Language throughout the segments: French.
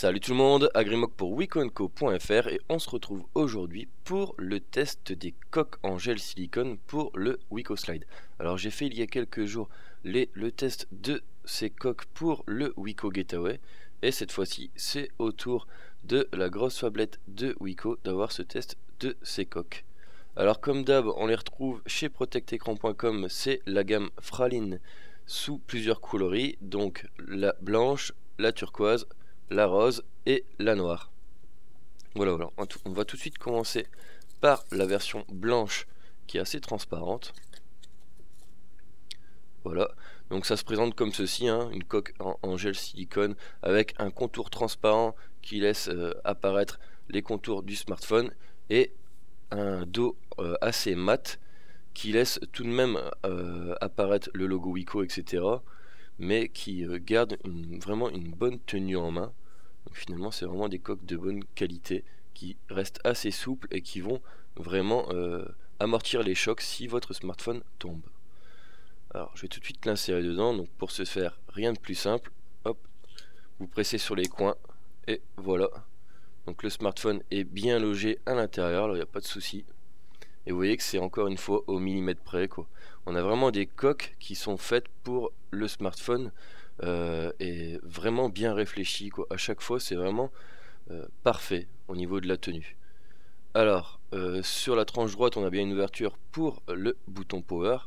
Salut tout le monde, Agrimok pour wicoandco.fr et on se retrouve aujourd'hui pour le test des coques en gel silicone pour le WicoSlide. Alors j'ai fait il y a quelques jours le test de ces coques pour le Wico Getaway et cette fois-ci c'est au tour de la grosse fablette de Wico d'avoir ce test de ces coques. Alors comme d'hab on les retrouve chez protectecran.com, c'est la gamme Fraline sous plusieurs coloris, donc la blanche, la turquoise, la rose et la noire. Voilà, on va tout de suite commencer par la version blanche qui est assez transparente. Voilà, donc ça se présente comme ceci, hein, une coque en gel silicone avec un contour transparent qui laisse apparaître les contours du smartphone et un dos assez mat qui laisse tout de même apparaître le logo Wico, etc. mais qui garde vraiment une bonne tenue en main. Donc finalement c'est vraiment des coques de bonne qualité qui restent assez souples et qui vont vraiment amortir les chocs si votre smartphone tombe. Alors je vais tout de suite l'insérer dedans, donc pour ce faire rien de plus simple, hop, vous pressez sur les coins et voilà. Donc le smartphone est bien logé à l'intérieur, alors il n'y a pas de souci. Et vous voyez que c'est encore une fois au millimètre près, quoi. On a vraiment des coques qui sont faites pour le smartphone et vraiment bien réfléchies, quoi. À chaque fois c'est vraiment parfait au niveau de la tenue. Alors sur la tranche droite on a bien une ouverture pour le bouton power,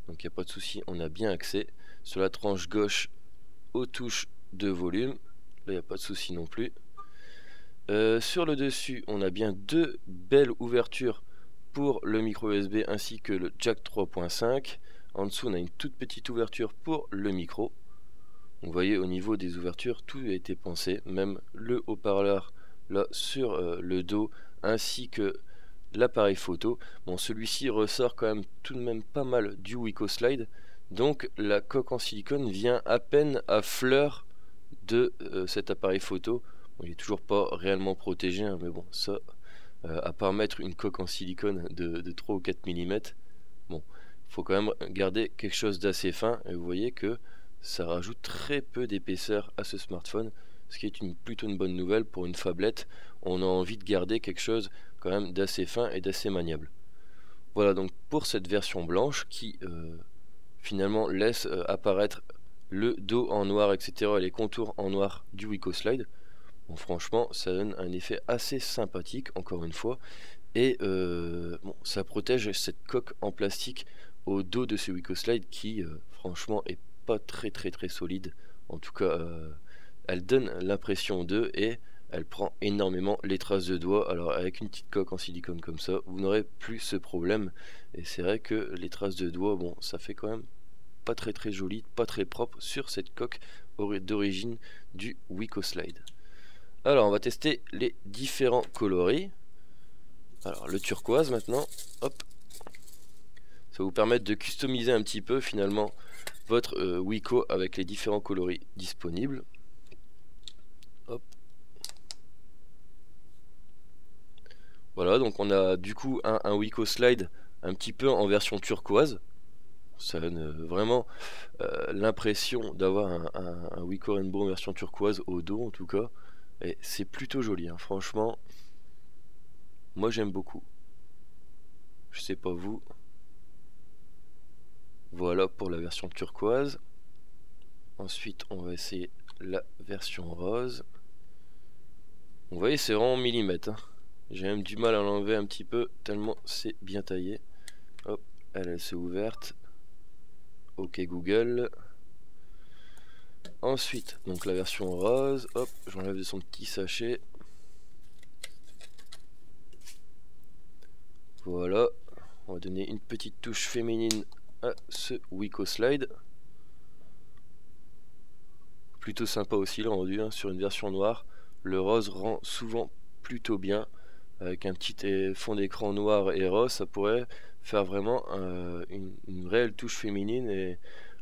donc il n'y a pas de souci, on a bien accès. Sur la tranche gauche aux touches de volume, là il n'y a pas de souci non plus. Sur le dessus on a bien deux belles ouvertures pour le micro USB ainsi que le jack 3.5. En dessous on a une toute petite ouverture pour le micro. Donc, vous voyez au niveau des ouvertures tout a été pensé, même le haut-parleur là sur le dos ainsi que l'appareil photo. Bon, celui-ci ressort quand même tout de même pas mal du WicoSlide, donc la coque en silicone vient à peine à fleur de cet appareil photo. Bon, il n'est toujours pas réellement protégé, hein, mais bon, ça à part mettre une coque en silicone de 3 ou 4 mm, bon, il faut quand même garder quelque chose d'assez fin, et vous voyez que ça rajoute très peu d'épaisseur à ce smartphone, ce qui est plutôt une bonne nouvelle pour une phablette. On a envie de garder quelque chose quand même d'assez fin et d'assez maniable. Voilà donc pour cette version blanche qui finalement laisse apparaître le dos en noir, etc. et les contours en noir du WicoSlide. Bon, franchement ça donne un effet assez sympathique encore une fois, et bon, ça protège cette coque en plastique au dos de ce WicoSlide qui franchement est pas très solide. En tout cas elle donne l'impression d'eux et elle prend énormément les traces de doigts. Alors avec une petite coque en silicone comme ça vous n'aurez plus ce problème, et c'est vrai que les traces de doigts, bon, ça fait quand même pas très joli, pas très propre sur cette coque d'origine du WicoSlide. Alors on va tester les différents coloris. Alors le turquoise maintenant, hop, ça va vous permettre de customiser un petit peu finalement votre Wico avec les différents coloris disponibles. Hop. Voilà, donc on a du coup un WicoSlide un petit peu en version turquoise. Ça donne vraiment l'impression d'avoir un Wico Rainbow en version turquoise au dos en tout cas. Et c'est plutôt joli, hein. Franchement, moi j'aime beaucoup. Je sais pas vous. Voilà pour la version turquoise. Ensuite on va essayer la version rose. Vous voyez c'est vraiment millimètre, hein. J'ai même du mal à l'enlever un petit peu tellement c'est bien taillé. Hop, elle s'est ouverte. Ok Google. Ensuite donc la version rose, hop, j'enlève de son petit sachet. Voilà, on va donner une petite touche féminine à ce WicoSlide. Plutôt sympa aussi le rendu, hein, sur une version noire. Le rose rend souvent plutôt bien. Avec un petit fond d'écran noir et rose, ça pourrait faire vraiment une réelle touche féminine et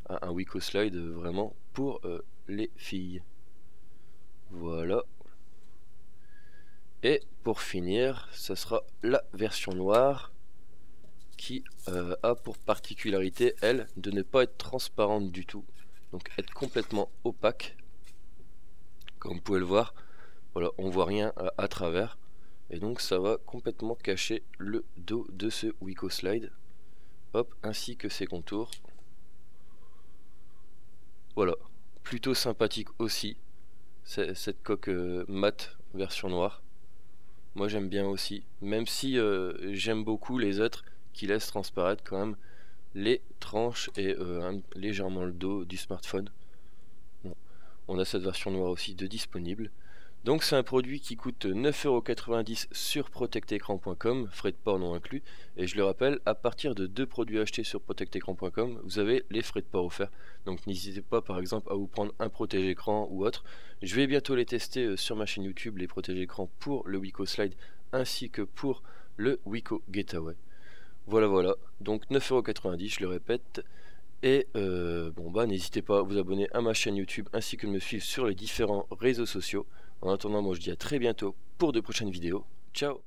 un WicoSlide vraiment pour les filles. Voilà. Et pour finir, ça sera la version noire qui a pour particularité, elle, de ne pas être transparente du tout. Donc être complètement opaque, comme vous pouvez le voir. Voilà, on voit rien à travers. Et donc ça va complètement cacher le dos de ce Wiko Slide. Hop, ainsi que ses contours. Voilà, plutôt sympathique aussi, cette coque mate version noire. Moi j'aime bien aussi, même si j'aime beaucoup les autres qui laissent transparaître quand même les tranches et légèrement le dos du smartphone. Bon, on a cette version noire aussi de disponible. Donc c'est un produit qui coûte 9,90 € sur protectecran.com, frais de port non inclus. Et je le rappelle, à partir de 2 produits achetés sur protectecran.com, vous avez les frais de port offerts. Donc n'hésitez pas par exemple à vous prendre un protège-écran ou autre. Je vais bientôt les tester sur ma chaîne YouTube, les protège-écrans pour le Wiko Slide ainsi que pour le Wiko Getaway. Voilà, donc 9,90 €, je le répète. Et bon bah n'hésitez pas à vous abonner à ma chaîne YouTube ainsi que de me suivre sur les différents réseaux sociaux. En attendant, moi je dis à très bientôt pour de prochaines vidéos. Ciao!